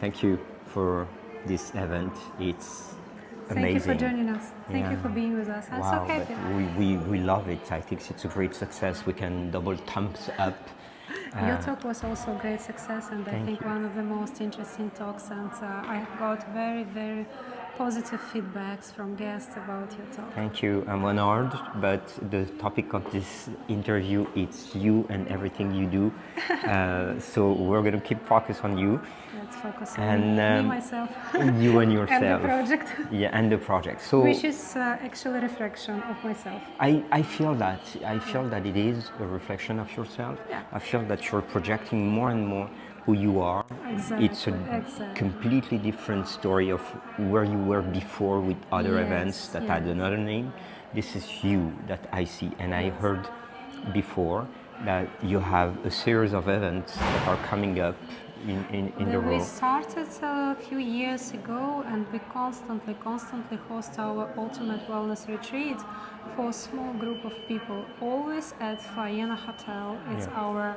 Thank you for this event. It's Thank you for amazing. joining us. Thank you for being with us. I'm so Wow, but happy. we love it. I think it's a great success. We can double thumbs up. Your talk was also a great success, and I Thank think you. one of the most interesting talks. And I got very, very positive feedbacks from guests about your talk. Thank you. I'm honored, but the topic of this interview it's you and everything you do. So we're going to keep focus on you. Let's focus on And me, myself, you and and the yourself. project, Yeah, and the project. So which is actually a reflection of myself. I feel that. I feel that it is a reflection of yourself. Yeah. I feel that you're projecting more and more who you are. It's a Exactly. completely different story of where you were before with other Yes, events that had yes. another name. This is you that I see, and I heard before that you have a series of events that are coming up in the We world. started a few years ago, and we constantly host our Ultimate Wellness Retreat for a small group of people, always at Faena Hotel. It's Yeah. our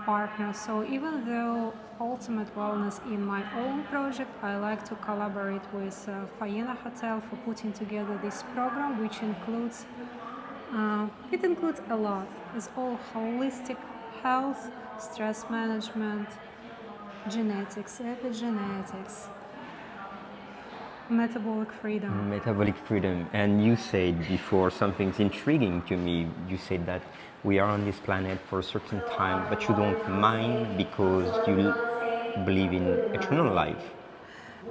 partner. So even though Ultimate Wellness in my own project, I like to collaborate with Faena Hotel for putting together this program, which includes it includes a lot. It's all holistic health, stress management, genetics, epigenetics, metabolic freedom. Metabolic freedom. And you said before something's intriguing to me. You said that we are on this planet for a certain time, but you don't mind because you believe in eternal life.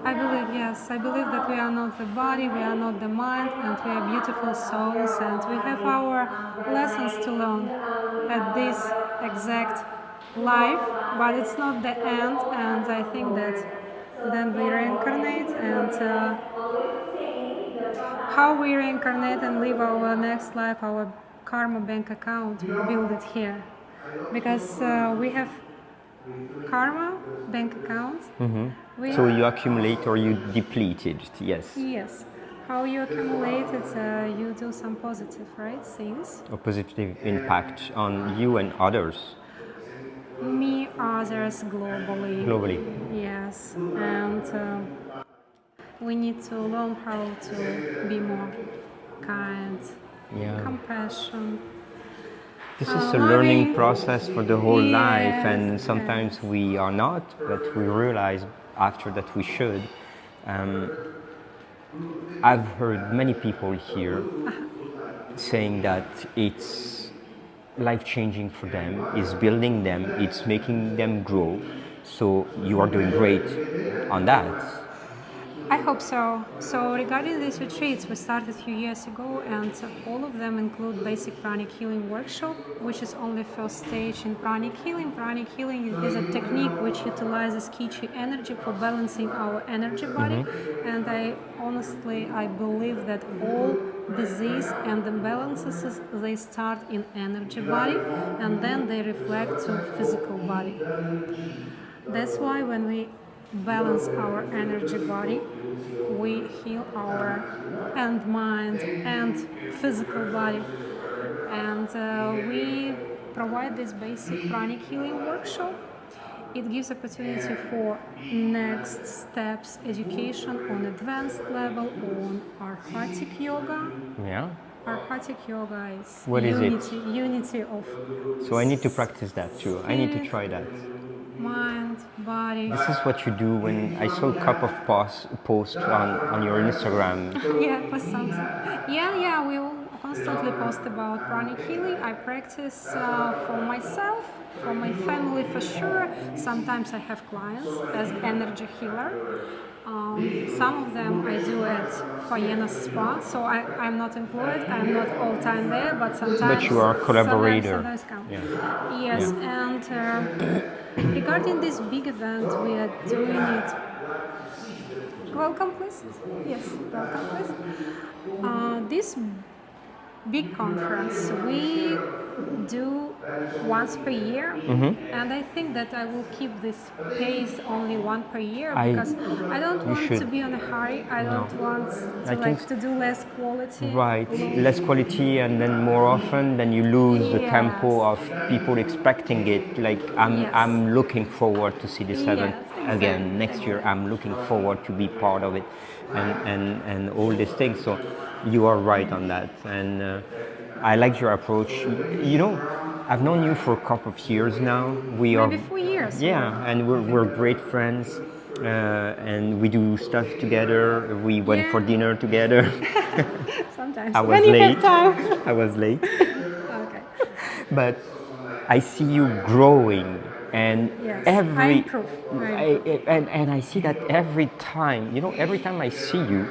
I believe, yes, I believe that we are not the body, we are not the mind, and we are beautiful souls, and we have our lessons to learn at this exact life, but it's not the end, and I think that then we reincarnate, and how we reincarnate and live our next life, our karma bank account, we build it here. Because we have karma bank accounts. We, So you accumulate or you deplete it, yes. yes. How you accumulate it, you do some positive, right, things. A positive impact on you and others Me, others, globally. globally. Yes. And we need to learn how to be more kind, Yeah. compassion. This is a Loving. learning process for the whole life, Yes, and sometimes we are not, but we realize after that we should. I've heard many people here saying that it's life changing for them, it's building them, it's making them grow. So you are doing great on that. I hope so. So regarding these retreats, we started a few years ago, and all of them include basic pranic healing workshop, which is only first stage in pranic healing. Pranic healing is a technique which utilizes ki energy for balancing our energy body, and I believe that all disease and imbalances they start in energy body, and then they reflect to physical body. That's why when we balance our energy body, we heal our and mind and physical body. And we provide this basic pranic healing workshop. It gives opportunity for next steps education on advanced level on arhatic yoga. Yeah. Arhatic yoga is What is it? unity of So I need to practice that too. I need to try that. mind, body. This is what you do when I saw a couple of posts on your Instagram. Yeah, post something. Yeah, we will constantly post about pranic healing. I practice for myself, for my family for sure. Sometimes I have clients as energy healer. Some of them I do at Faena Spa, so I'm not employed, I'm not all time there, but sometimes. But you are a collaborator. Sometimes come. Yeah. Yes, Yeah. and regarding this big event, we are doing it. Welcome, please. Yes, welcome, please. This big conference we do once per year, and I think that I will keep this pace only one per year because I don't want to should. be in a hurry. I don't want I to think to do less quality. Right, less quality, and then more often, then you lose the tempo Yes. of people expecting it. Like I'm Yes. looking forward to see this event. Yes, again next year. I'm looking forward to be part of it, and all these things. So you are right on that, and I like your approach. You know, I've known you for a couple of years now. We are Maybe 4 years. yeah, and we're great friends, and we do stuff together. We went for Yeah. dinner together. Sometimes. I was When you late. have time. I was late. Okay. But I see you growing, and Yes, I every improve. and I see that every time. You know, every time I see you,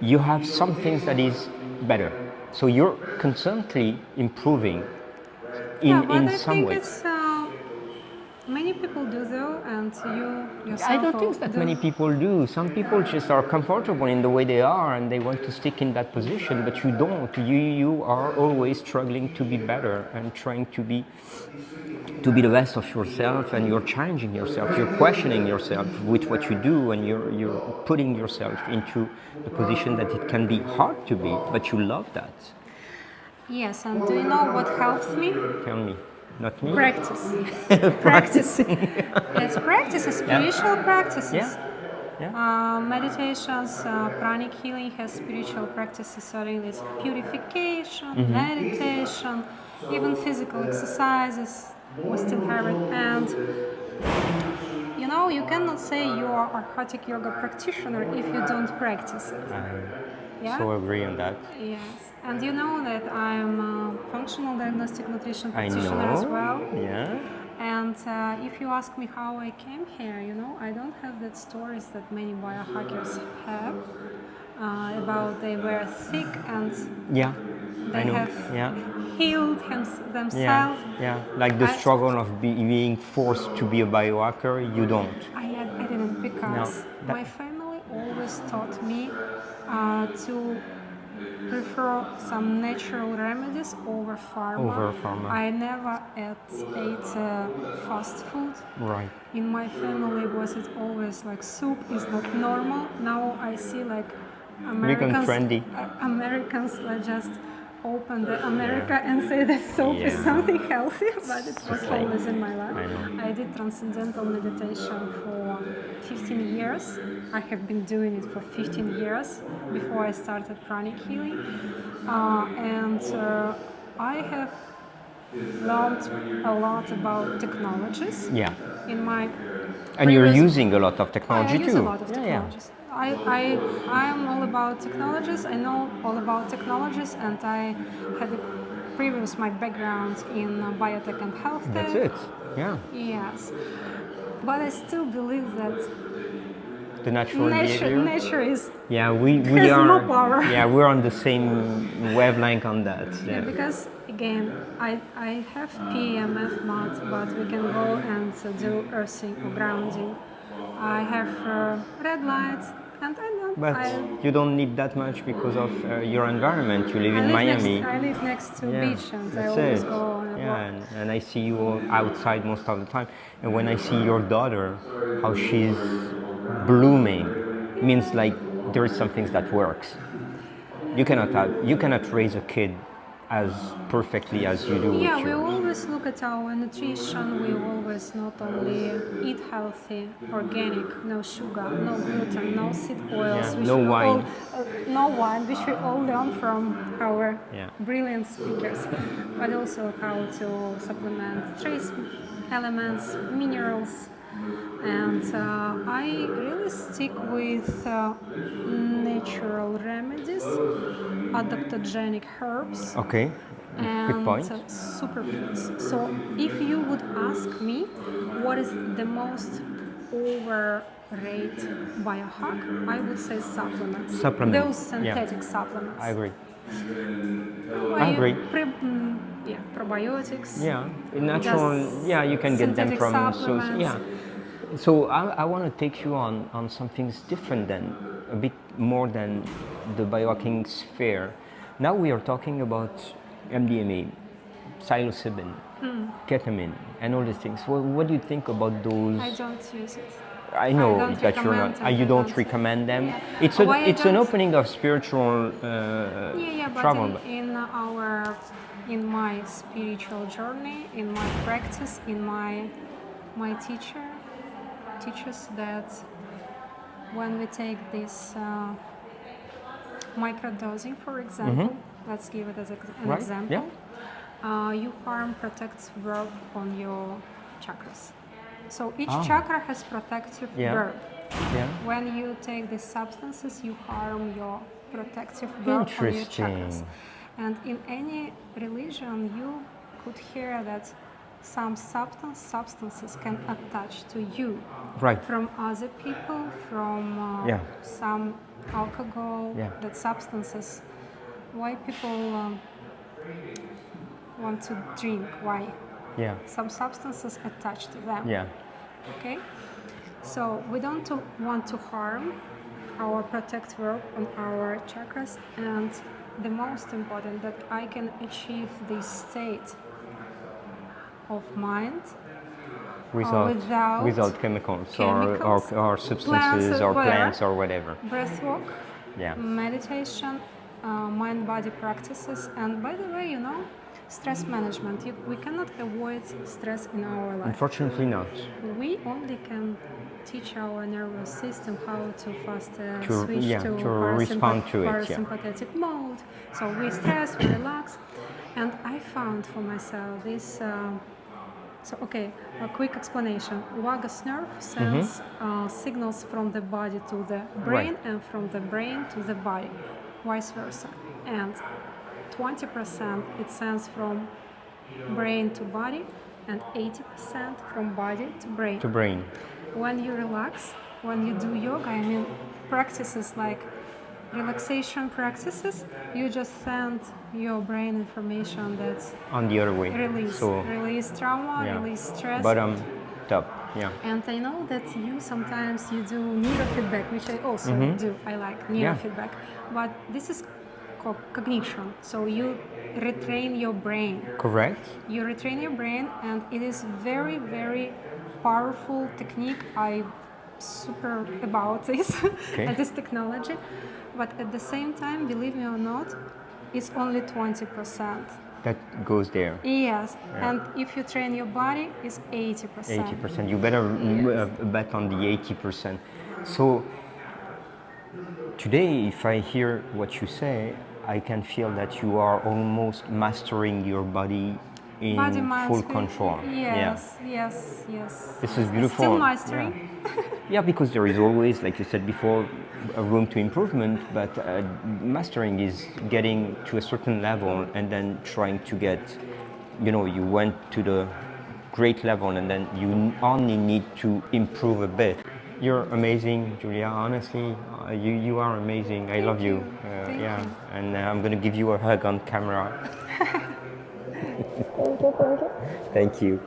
you have some things that is better. So you're constantly improving Yeah, but in I some think way. it's many people do though, and you I yourself don't will think that do. many people do. Some people just are comfortable in the way they are and they want to stick in that position, but you don't. You are always struggling to be better and trying to be the best of yourself, and you're challenging yourself, you're questioning yourself with what you do, and you're putting yourself into the position that it can be hard to be, but you love that. Yes, and do you know what helps me? Tell me, not me. Practice. Practice. Practicing. It's practices, Yeah. spiritual practices. Yeah. Yeah. Meditations, pranic healing has spiritual practices, certainly it's purification, Mm-hmm. meditation, even physical exercises. We still have it. And you know, you cannot say you are a Hatha yoga practitioner if you don't practice it. I Yeah? so agree on that. Yes. And you know that I'm a functional diagnostic nutrition I practitioner as know. well. Yeah. And if you ask me how I came here, you know, I don't have that stories that many biohackers have about they were sick and Yeah. they I know. have Yeah. healed Yeah. themselves. Yeah. Like the I, struggle of being forced to be a biohacker, you don't. I didn't because that- my family always taught me to prefer some natural remedies over pharma. Over pharma. I never ate fast food. Right. In my family, was it always like soup is not normal. Now I see like Americans, trendy. Americans like just open the America and say that soap is Yeah. something healthy, but it was Just like- always in my life. I know. I did transcendental meditation for 15 years. I have been doing it for 15 years before I started pranic healing. And I have learned a lot about technologies Yeah. in my And you're previous- using a lot of technology I too. use a lot of Yeah, technologies. I am all about technologies. I know all about technologies, and I had my background in biotech and health Yeah. tech. That's it. Yeah. Yes, but I still believe that The natural behavior. nature is Yeah, we has are. more power. Yeah, we're on the same wavelength on that. Yeah, because again, I have PEMF mat, but we can go and do earthing or grounding. I have red lights, and I know. But you don't need that much because of your environment. You live in Miami. I live next to Yeah, beach, and I that's always it. go on a walk. Yeah, and I see you all outside most of the time. And when I see your daughter, how she's blooming, means like there is some things that works. You cannot raise a kid as perfectly as you do with Yeah, we yours. always look at our nutrition. We always not only eat healthy, organic, no sugar, no gluten, no seed oils, Yeah, which no we wine. no wine, which we all learn from our Yeah. brilliant speakers, but also how to supplement trace elements, minerals, and I really stick with natural remedies, adaptogenic herbs, Okay. Quick and point. superfoods. So if you would ask me what is the most overrated biohack, I would say supplements. Supplements, Those yeah. synthetic supplements. I agree. I agree. Probiotics. Yeah, natural. Just Yeah, you can get them synthetic from. So supplements. yeah. So I want to take you on some things different than a bit more than the biohacking sphere. Now we are talking about MDMA, psilocybin, ketamine, and all these things. What do you think about those? I don't use it. I know don't that you're not. recommend them. You I don't don't- recommend them. Yeah. It's Why I it's an don't- opening of spiritual But travel. in my spiritual journey, in my practice, in my teacher teaches that when we take this microdosing, for example, let's give it as an Right? example, Yeah. you harm protective verb on your chakras. So each Ah. chakra has protective Yeah. verb. Yeah. When you take these substances, you harm your protective verb on your chakras. Interesting. And in any religion, you could hear that some substances can attach to you Right. from other people, from Yeah. some alcohol, Yeah. that substances. Why people want to drink? Why? Yeah. Some substances attach to them. Yeah. Okay? So we don't want to harm our protect verb on our chakras, and the most important that I can achieve this state of mind Without chemicals, chemicals, or substances or whatever. plants or whatever. Breath work, Yeah. meditation, mind-body practices, and by the way, stress management. We cannot avoid stress in our life. Unfortunately not. We only can teach our nervous system how to faster To- switch yeah, to to respond to it, yeah. parasympathetic mode. So we stress, we relax, and I found for myself this. A quick explanation. Vagus nerve sends signals from the body to the brain, Right. and from the brain to the body, vice versa. And 20% it sends from brain to body, and 80% from body to brain. To brain. When you relax, when you do yoga, I mean practices like relaxation practices, you just send your brain information that's On the other way. release trauma, Yeah. release stress. Bottom, top. Yeah. And I know that you sometimes you do neurofeedback, which I also do. I like neurofeedback, but this is cognition. So you retrain your brain. Correct. You retrain your brain, and it is very, very powerful technique. I'm super about this and this technology, but at the same time, believe me or not, it's only 20%. That goes there. Yes, and if you train your body, it's 80%. 80%. You better bet on the 80%. So today, if I hear what you say, I can feel that you are almost mastering your body in Body, mind, full spirit. control. Yes, Yeah. yes. This is It's beautiful. still mastering. Yeah, because there is always, like you said before, a room to improvement, but mastering is getting to a certain level and then trying to get, you went to the great level and then you only need to improve a bit. You're amazing, Julia, honestly. You are amazing. I love you. Thank yeah, you. and I'm going to give you a hug on camera. Thank you.